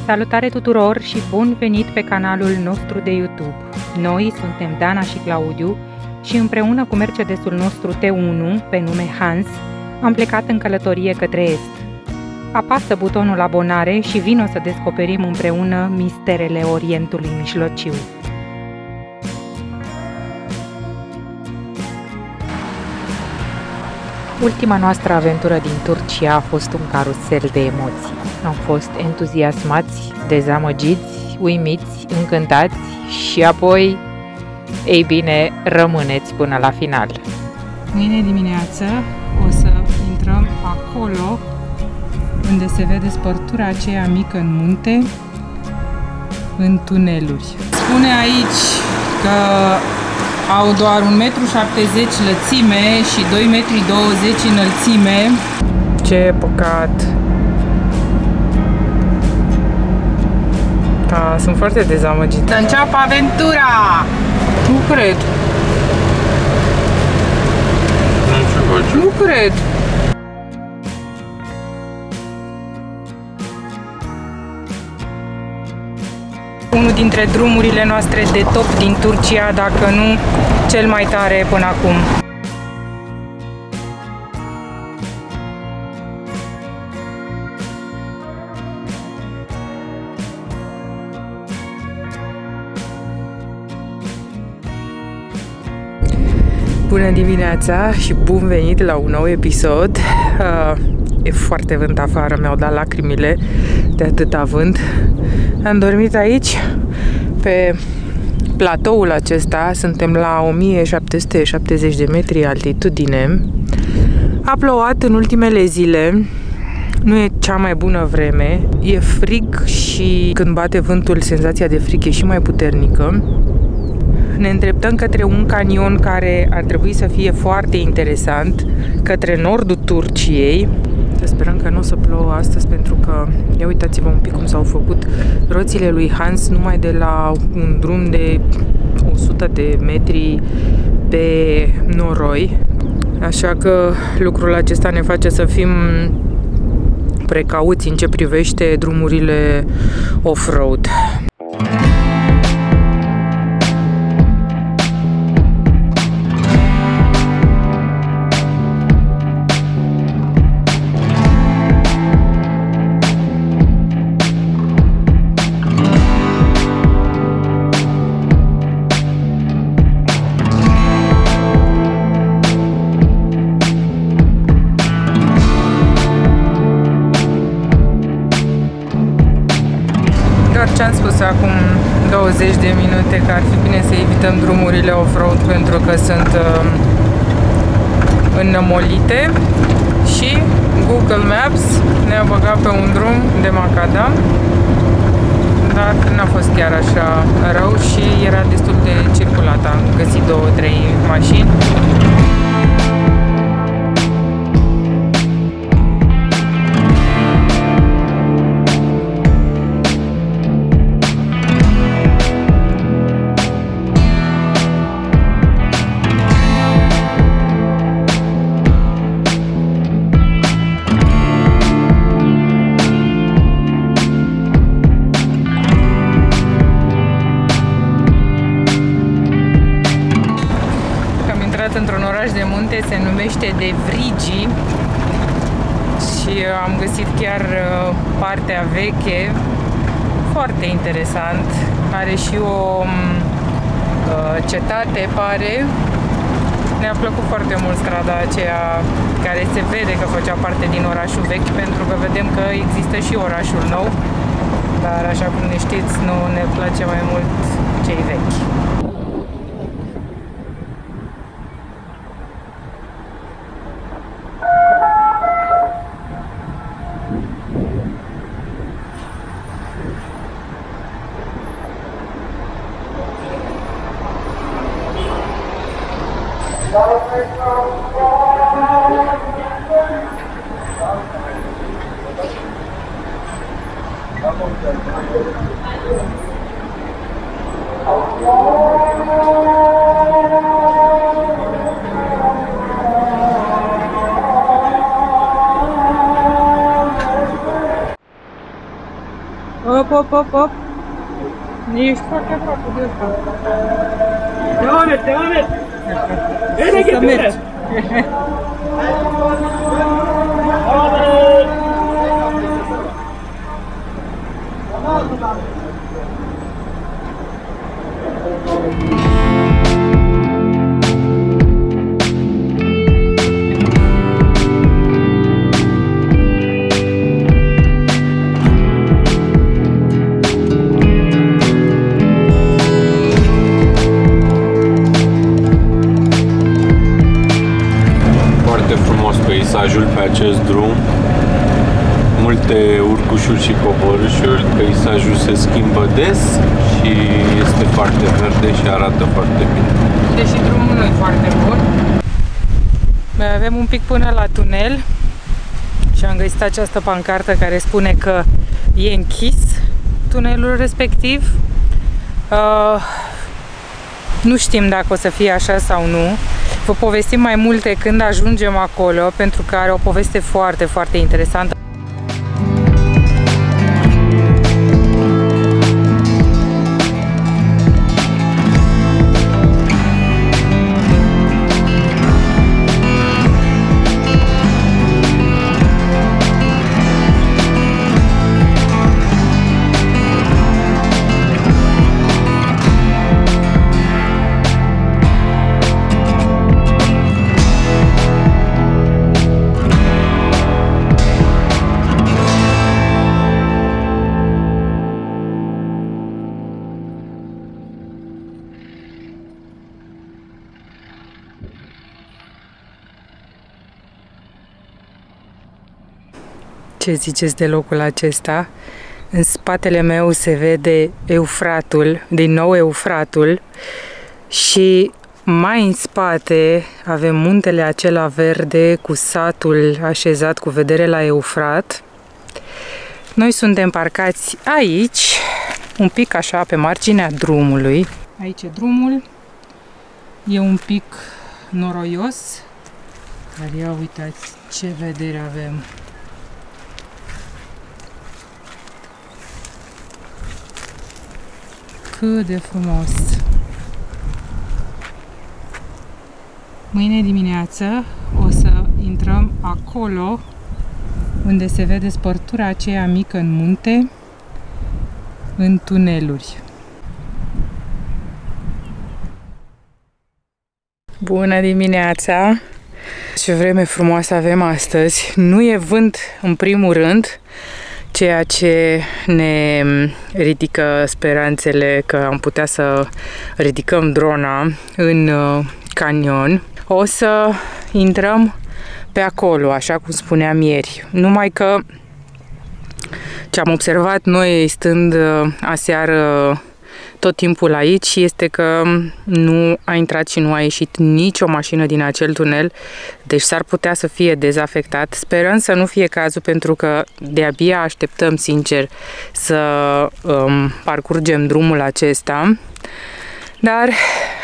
Salutare tuturor și bun venit pe canalul nostru de YouTube. Noi suntem Dana și Claudiu și împreună cu Mercedesul nostru T1, pe nume Hans, am plecat în călătorie către Est. Apasă butonul abonare și vino să descoperim împreună misterele Orientului Mijlociu. Ultima noastră aventură din Turcia a fost un carusel de emoții. Am fost entuziasmați, dezamăgiți, uimiți, încântați și apoi, ei bine, rămâneți până la final. Mâine dimineață o să intrăm acolo unde se vede spărtura aceea mică în munte, în tuneluri. Spune aici că au doar 1,70 m lățime și 2,20 m înălțime. Ce păcat! Da, sunt foarte dezamăgit. Să înceapă aventura! Nu cred! Nu cred! Unul dintre drumurile noastre de top din Turcia, dacă nu cel mai tare până acum. Bună dimineața și bun venit la un nou episod. E foarte vânt afară, mi-au dat lacrimile de atâta vânt. Am dormit aici, pe platoul acesta, suntem la 1770 de metri altitudine. A plouat în ultimele zile, nu e cea mai bună vreme, e frig și când bate vântul senzația de frig e și mai puternică. Ne îndreptăm către un canion care ar trebui să fie foarte interesant, către nordul Turciei. Sperăm că nu o să plouă astăzi, pentru că, ia uitați-vă un pic cum s-au făcut roțile lui Hans numai de la un drum de 100 de metri pe noroi. Așa că lucrul acesta ne face să fim precauți în ce privește drumurile off-road. Ce am spus acum 20 de minute, că ar fi bine să evităm drumurile off-road pentru că sunt înnămolite, și Google Maps ne-a băgat pe un drum de macadam, dar n-a fost chiar așa rău și era destul de circulat. Am găsit 2-3 mașini. Într-un oraș de munte, se numește Devrigi și am găsit chiar partea veche, foarte interesant. Are și o cetate, pare. Ne-a plăcut foarte mult strada aceea care se vede că făcea parte din orașul vechi, pentru că vedem că există și orașul nou, dar așa cum ne știți, nu ne place mai mult cei vechi. Op, op, op, op. Ești foarte aproape de ăsta. Te oameni! Să mergi. Peisajul pe acest drum, multe urcușuri și coborâșuri, peisajul se schimbă des și este foarte verde și arată foarte bine. Deși drumul nu e foarte bun. Mai avem un pic până la tunel și am găsit această pancartă care spune că e închis tunelul respectiv. Nu știm dacă o să fie așa sau nu. Vă povestim mai multe când ajungem acolo, pentru că are o poveste foarte, foarte interesantă. Ce ziceți de locul acesta? În spatele meu se vede Eufratul, din nou Eufratul, și mai în spate avem muntele acela verde cu satul așezat cu vedere la Eufrat. Noi suntem parcați aici, un pic așa pe marginea drumului. Aici e drumul, e un pic noroios, dar ia uitați ce vedere avem. Cât de frumos! Mâine dimineață o să intrăm acolo unde se vede spărtura aceea mică în munte, în tuneluri. Bună dimineața! Ce vreme frumoasă avem astăzi! Nu e vânt în primul rând, ceea ce ne ridică speranțele că am putea să ridicăm drona în canion. O să intrăm pe acolo, așa cum spuneam ieri. Numai că ce am observat noi stând aseară tot timpul aici este că nu a intrat și nu a ieșit nicio mașină din acel tunel, deci s-ar putea să fie dezafectat. Sperăm să nu fie cazul, pentru că de-abia așteptăm, sincer, să parcurgem drumul acesta. Dar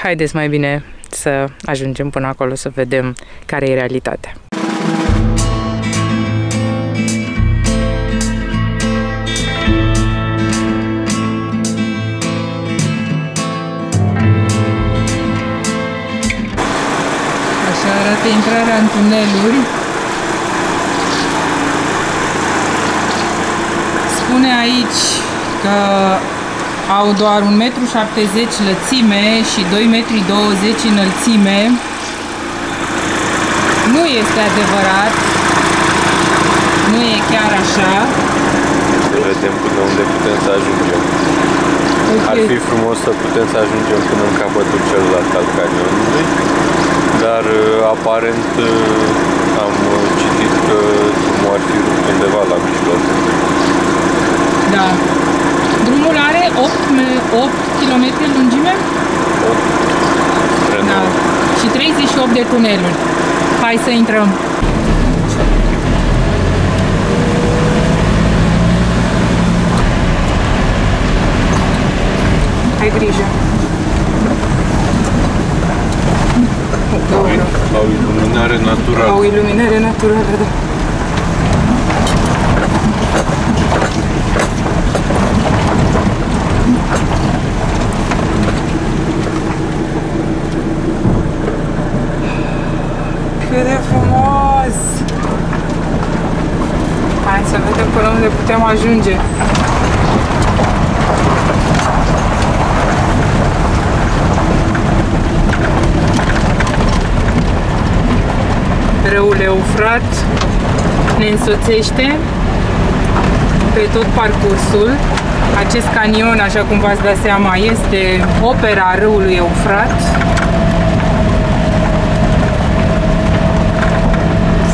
haideți mai bine să ajungem până acolo să vedem care e realitatea. Arată intrarea în tuneluri. Spune aici că au doar 1,70 m lățime și 2,20 m înălțime. Nu este adevărat. Nu e chiar așa. Să vedem până unde putem să ajungem. Okay. Ar fi frumos să putem să ajungem până în capătul celălalt al canionului, dar aparent am citit că drumul ar fi rupt undeva la mijloc. Da. Drumul are 8 km lungime? 8. Da. Și 38 de tuneluri. Hai să intrăm. Ai grijă. Au iluminare naturală. Au iluminare naturală, da. ajunge. Râul Eufrat ne însoțește pe tot parcursul. Acest canion, așa cum v-ați dat seama, este opera râului Eufrat.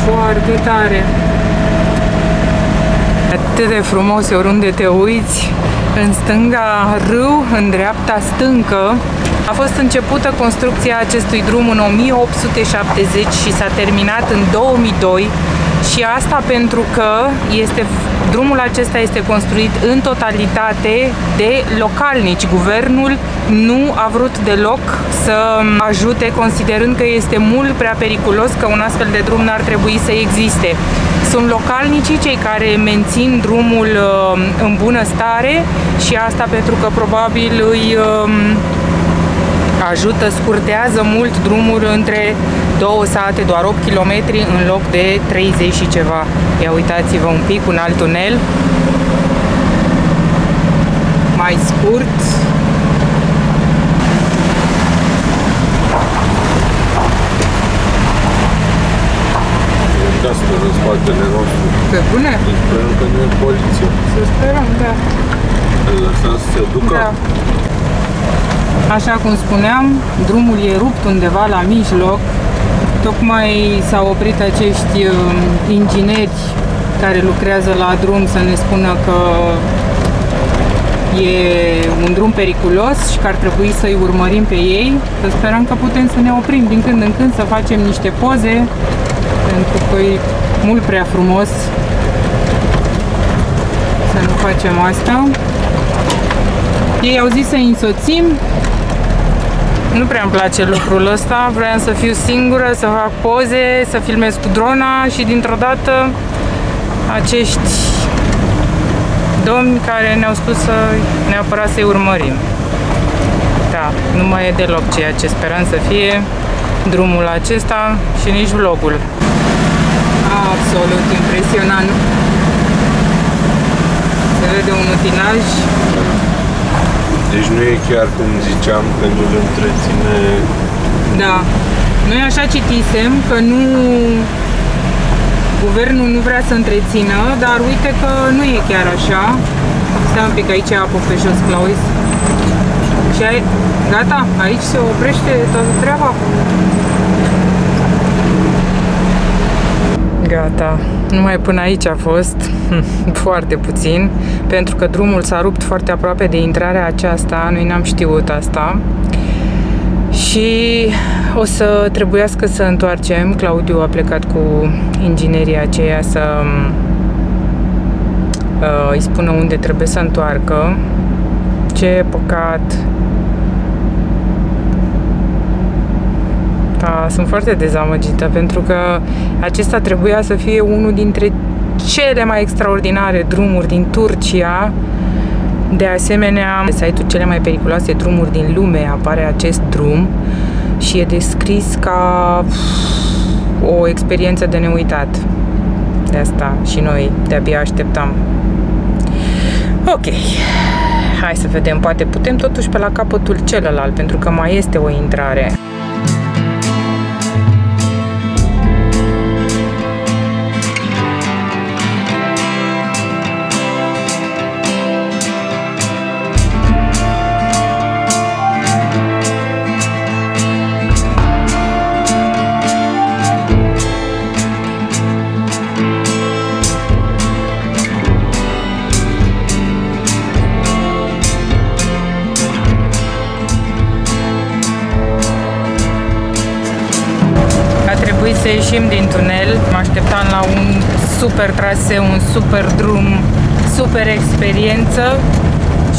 Foarte tare! Atât de frumos oriunde te uiți. În stânga râu, în dreapta stâncă. A fost începută construcția acestui drum în 1870 și s-a terminat în 2002. Și asta pentru că drumul acesta este construit în totalitate de localnici. Guvernul nu a vrut deloc să ajute, considerând că este mult prea periculos, că un astfel de drum n-ar trebui să existe. Sunt localnicii cei care mențin drumul în bună stare și asta pentru că probabil îi ajută, scurtează mult drumul între două sate, doar 8 km în loc de 30 și ceva. Ia uitați-vă un pic, un alt tunel mai scurt. În spatele nostru. Pe bune? Sperăm că nu e poliție. Să sperăm, da. Îl lăsăm să se ducă? Da. Așa cum spuneam, drumul e rupt undeva la mijloc. Tocmai s-au oprit acești ingineri care lucrează la drum să ne spună că e un drum periculos și că ar trebui să-i urmărim pe ei. Să sperăm că putem să ne oprim din când în când, să facem niște poze, pentru că e mult prea frumos să nu facem asta. Ei au zis să însoțim. Nu prea îmi place lucrul ăsta, vreau să fiu singură, să fac poze, să filmez cu drona și dintr-o dată acești domni care ne-au spus să neapărat să-i urmărim. Da, nu mai e deloc ceea ce speram să fie drumul acesta și nici vlogul. Absolut impresionant. Se vede un utilaj. Deci nu e chiar cum ziceam, că nu îl întreține. Da. Noi așa citisem că nu... Guvernul nu vrea să întrețină, dar uite că nu e chiar așa. Stai un pic, aici e apă pe jos, Claudius. Și gata, aici se oprește toată treaba. Gata, numai până aici a fost foarte puțin, pentru că drumul s-a rupt foarte aproape de intrarea aceasta, noi n-am știut asta și o să trebuiască să întoarcem. Claudiu a plecat cu ingineria aceea să îi spună unde trebuie să întoarcă. Ce păcat! Da, sunt foarte dezamăgită pentru că acesta trebuia să fie unul dintre cele mai extraordinare drumuri din Turcia. De asemenea, pe site-ul cele mai periculoase drumuri din lume apare acest drum și e descris ca o experiență de neuitat. De asta și noi de-abia așteptam. Ok, hai să vedem, poate putem totuși pe la capătul celălalt, pentru că mai este o intrare. Să ieșim din tunel, mă așteptam la un super traseu, un super drum, super experiență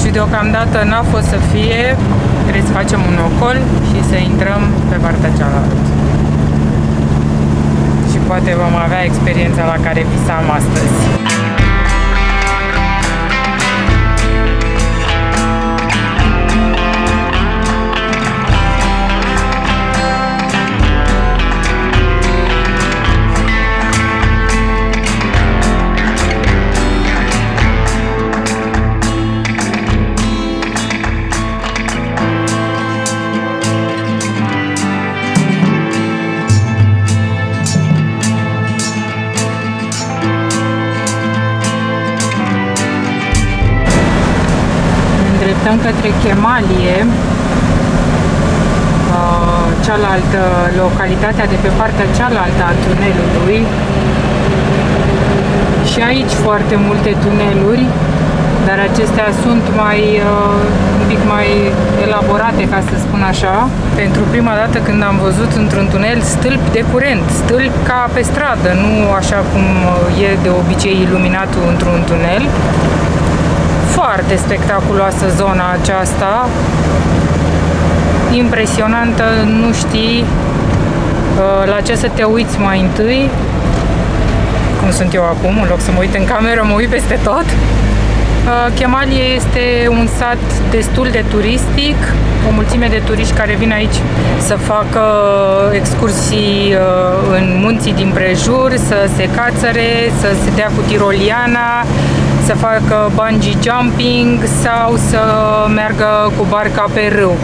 și deocamdată n-a fost să fie. Trebuie să facem un ocol și să intrăm pe partea cealaltă. Și poate vom avea experiența la care visam astăzi. îndreptăm către Chemalie, cealaltă, localitatea de pe partea cealaltă a tunelului. Și aici foarte multe tuneluri, dar acestea sunt un pic mai elaborate, ca să spun așa. Pentru prima dată când am văzut într-un tunel stâlpi de curent, stâlpi ca pe stradă, nu așa cum e de obicei iluminatul într-un tunel. Foarte spectaculoasă zona aceasta, impresionantă, nu știi la ce să te uiți mai întâi, cum sunt eu acum, în loc să mă uit în cameră, mă uit peste tot. Chemalie este un sat destul de turistic, o mulțime de turiști care vin aici să facă excursii în munții din prejur, să se cațăre, să se dea cu tiroliana, să facă bungee jumping sau să meargă cu barca pe râu.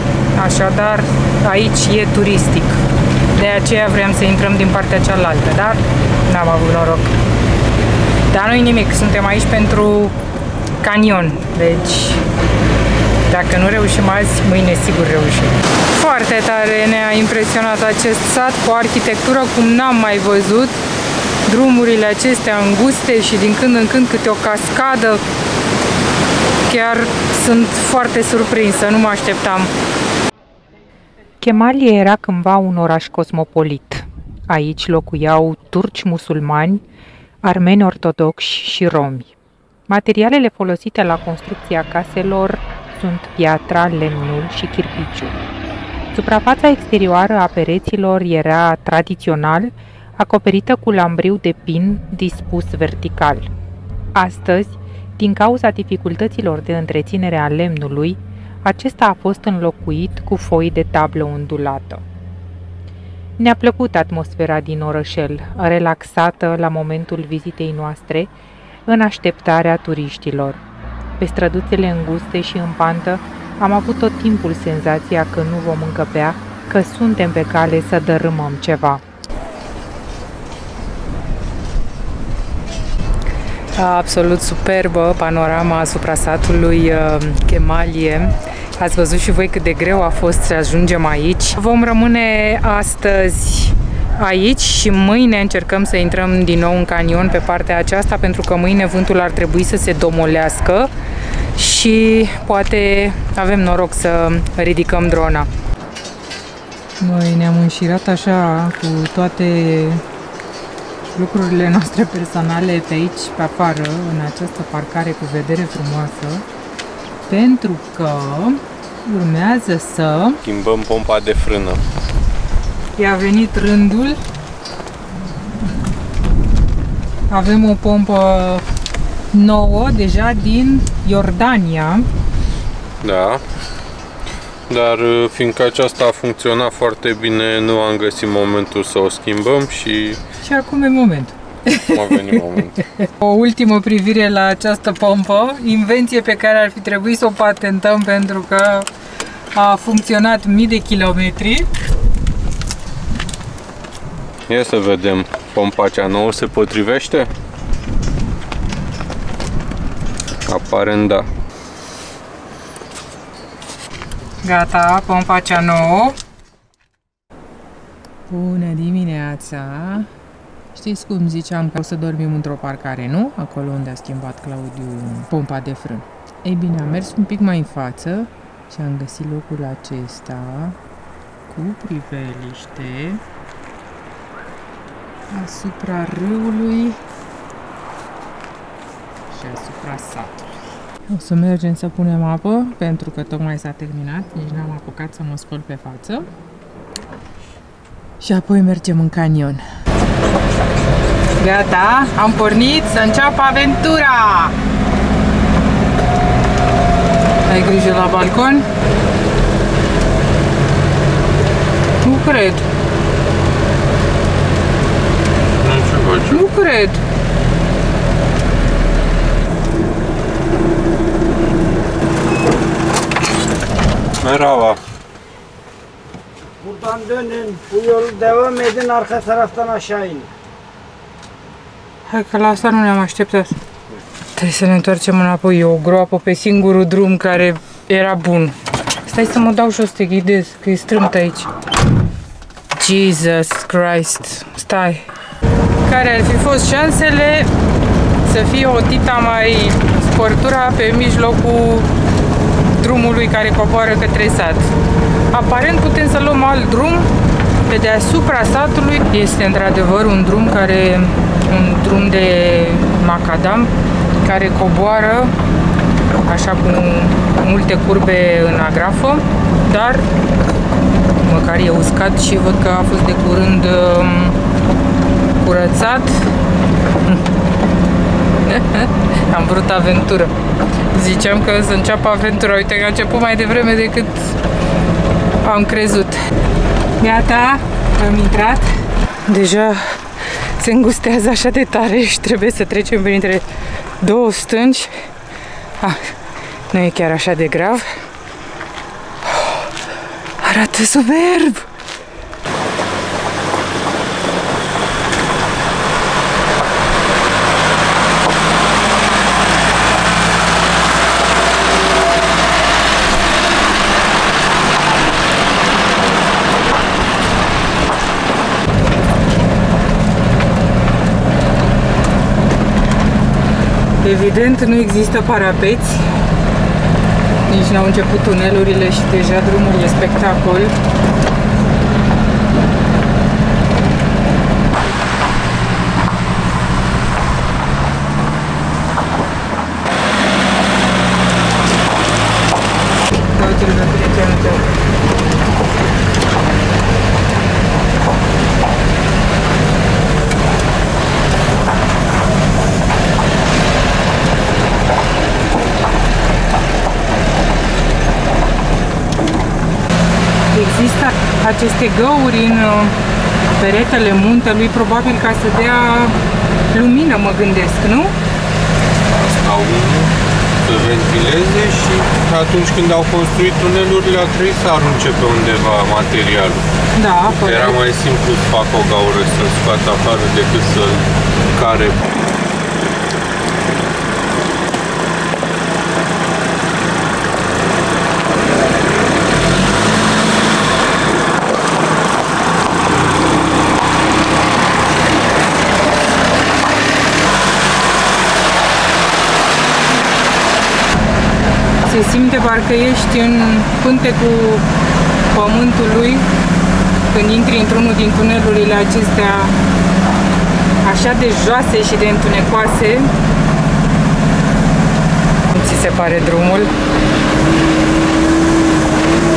Așadar, aici e turistic. De aceea vrem să intrăm din partea cealaltă, dar n-am avut noroc. Dar nu-i nimic, suntem aici pentru canion, deci dacă nu reușim azi, mâine sigur reușim. Foarte tare ne-a impresionat acest sat, cu o arhitectură cum n-am mai văzut, drumurile acestea înguste și din când în când câte o cascadă. Chiar sunt foarte surprinsă, nu mă așteptam. Chemalie era cândva un oraș cosmopolit. Aici locuiau turci musulmani, armeni ortodoxi și romi. Materialele folosite la construcția caselor sunt piatra, lemnul și chirpiciul. Suprafața exterioară a pereților era tradițional acoperită cu lambriu de pin dispus vertical. Astăzi, din cauza dificultăților de întreținere a lemnului, acesta a fost înlocuit cu foi de tablă ondulată. Ne-a plăcut atmosfera din orășel, relaxată la momentul vizitei noastre, în așteptarea turiștilor. Pe străduțele înguste și în pantă am avut tot timpul senzația că nu vom încăpea, că suntem pe cale să dărâmăm ceva. Absolut superbă panorama asupra satului Chemalie. Ați văzut și voi cât de greu a fost să ajungem aici. Vom rămâne astăzi aici și mâine încercăm să intrăm din nou în canion pe partea aceasta, pentru că mâine vântul ar trebui să se domolească și poate avem noroc să ridicăm drona. Noi ne-am înșirat așa cu toate lucrurile noastre personale pe aici, pe afară, în această parcare cu vedere frumoasă, pentru că urmează să schimbăm pompa de frână. I-a venit rândul. Avem o pompă nouă, deja din Iordania. Da. Dar fiindcă aceasta a funcționat foarte bine, nu am găsit momentul să o schimbăm și acum e momentul. a venit momentul. O ultimă privire la această pompă, invenție pe care ar fi trebuit să o patentăm, pentru că a funcționat mii de kilometri. Ia să vedem, pompa cea nouă se potrivește? Aparent da. Gata, pompa cea nouă. Bună dimineața! Știți cum ziceam că o să dormim într-o parcare, nu? Acolo unde a schimbat Claudiu pompa de frân. Ei bine, am mers un pic mai în față și am găsit locul acesta cu priveliște asupra râului și asupra satului. O să mergem să punem apă, pentru că tocmai s-a terminat, nici n-am apucat să mă spăl pe față. Și apoi mergem în canion. Gata, am pornit, să înceapă aventura! Ai grijă la balcon? Nu cred. Nu cred. Merhaba. Buradan dönün, bu yolu devam edin, arka taraftan aşağı inin. Hai că la asta nu ne-am așteptat. Trebuie să ne întoarcem înapoi, e o groapă pe singurul drum care era bun. Stai să mă dau jos, te ghidez, că e strâmt aici. Jesus Christ. Stai. Care ar fi fost șansele să fie o tita mai sportura pe mijlocul drumului care coboară către sat. Aparent putem să luăm alt drum pe deasupra satului. Este într-adevăr un drum de macadam care coboară așa cu multe curbe în agrafă, dar măcar e uscat și văd că a fost de curând curățat. Am vrut aventură. Ziceam că să înceapă aventura. Uite că a început mai devreme decât am crezut. Gata, am intrat. Deja se îngustează așa de tare și trebuie să trecem printre două stânci. Nu e chiar așa de grav. Arată superb! Evident, nu există parapeți, nici n-au început tunelurile și deja drumul e spectacol. Uite-l pe prietenul tău. Există aceste găuri în peretele muntelui, probabil ca să dea lumină, mă gândesc, nu? Asta unul, să ventileze și atunci când au construit tunelurile a trebuit să arunce pe undeva materialul. Da, corect. Era mai simplu să fac o gaură și să-l scoată afară decât să-l care. Se simte parcă ești în pântecul pământului când intri într-unul din tunelurile acestea așa de joase și de întunecoase. Cum ți se pare drumul?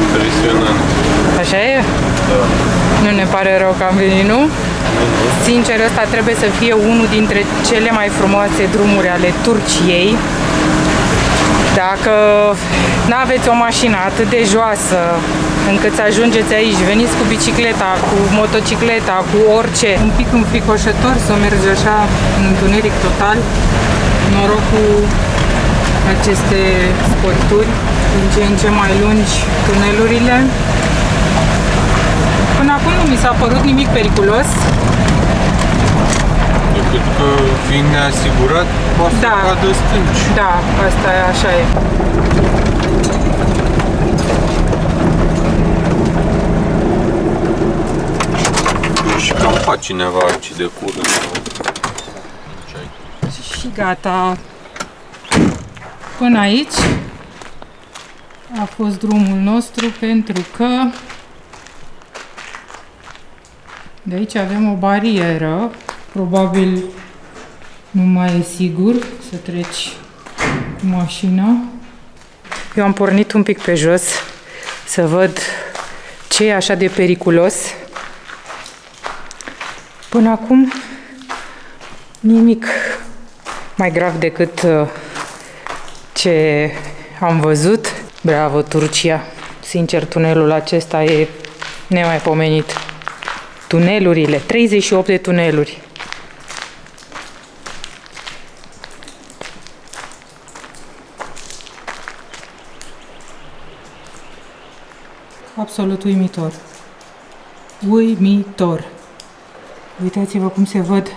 Impresionant. Așa e? Da. Nu ne pare rău că am venit, nu? Sincer, ăsta trebuie să fie unul dintre cele mai frumoase drumuri ale Turciei. Dacă nu aveți o mașină atât de joasă încât să ajungeți aici, veniți cu bicicleta, cu motocicleta, cu orice. Un pic înfricoșător să mergi așa în întuneric total. Noroc cu aceste sporturi, din ce în ce mai lungi tunelurile. Până acum nu mi s-a părut nimic periculos. Decât că fiind neasigurat, poate să cadă stânci. Da, asta e, așa e. Și cam fac cineva aici de curând. Și gata. Până aici a fost drumul nostru, pentru că de aici avem o barieră. Probabil nu mai e sigur să treci cu mașina. Eu am pornit un pic pe jos să văd ce e așa de periculos. Până acum nimic mai grav decât ce am văzut. Bravo, Turcia! Sincer, tunelul acesta e nemaipomenit. Tunelurile, 38 de tuneluri. Absolut uimitor. Uimitor. Uitați-vă cum se văd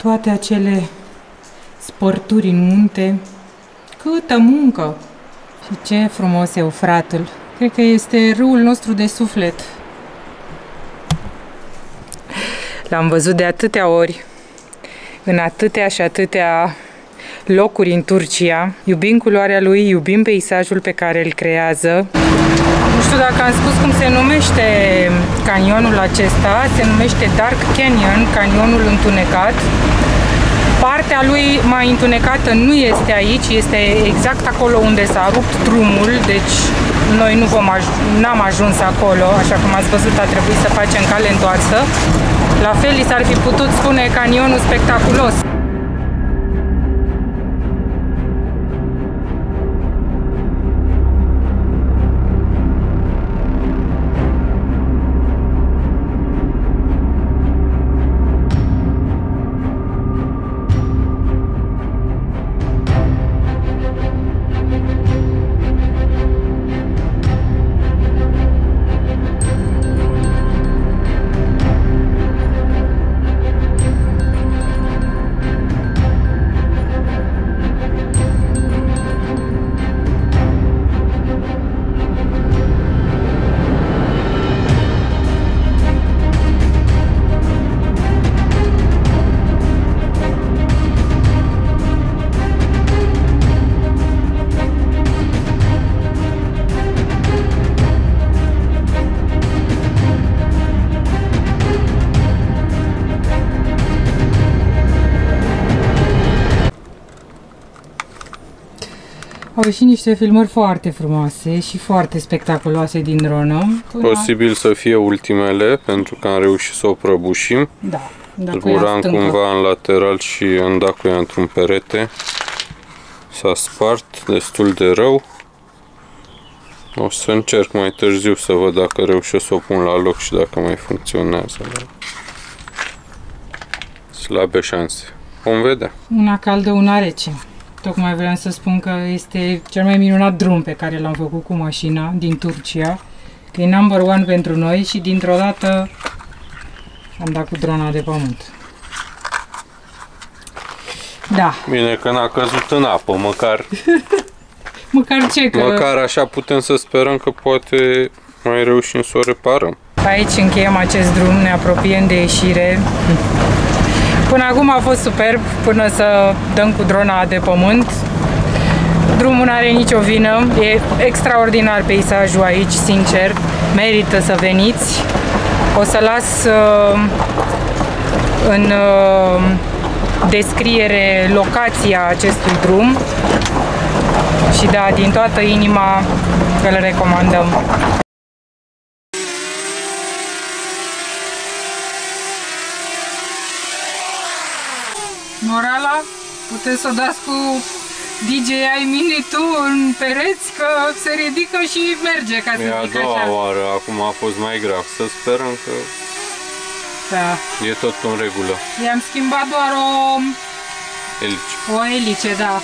toate acele spărturi în munte. Câtă muncă! Și ce frumos e Eufratul. Cred că este râul nostru de suflet. L-am văzut de atâtea ori, în atâtea și atâtea locuri în Turcia. Iubim culoarea lui, iubim peisajul pe care îl creează. Nu știu dacă am spus cum se numește canionul acesta. Se numește Dark Canyon, canionul întunecat. Partea lui mai întunecată nu este aici, este exact acolo unde s-a rupt drumul, deci noi n-am ajuns acolo, așa cum ați văzut, a trebuit să facem cale întoarsă. La fel, li s-ar fi putut spune canionul spectaculos. Au ieșit niște filmări foarte frumoase și foarte spectaculoase din dronă. Posibil să fie ultimele, pentru că am reușit să o prăbușim. Da. Zburam cumva în lateral și am dat cu ea într-un perete. S-a spart destul de rău. O să încerc mai târziu să văd dacă reușesc să o pun la loc și dacă mai funcționează. Slabe șanse. Vom vedea. Una caldă, una rece. Tocmai vreau să spun că este cel mai minunat drum pe care l-am făcut cu mașina din Turcia. Că e number one pentru noi și dintr-o dată am dat cu drona de pământ. Da. Bine că n-a căzut în apă, măcar... Măcar ce? Că... Măcar așa putem să sperăm că poate mai reușim să o reparăm. Aici încheiem acest drum, ne apropiem de ieșire. Până acum a fost superb, până să dăm cu drona de pământ. Drumul nu are nicio vină, e extraordinar peisajul aici, sincer, merită să veniți. O să las în descriere locația acestui drum și da, din toată inima îl recomandăm. Morala, puteți să o dați cu DJI Mini 2 în pereți, că se ridică și merge, ca să zic așa. E a doua oară, acum a fost mai grav. Să sperăm că da. E tot în regulă. I-am schimbat doar o elice. O elice, da.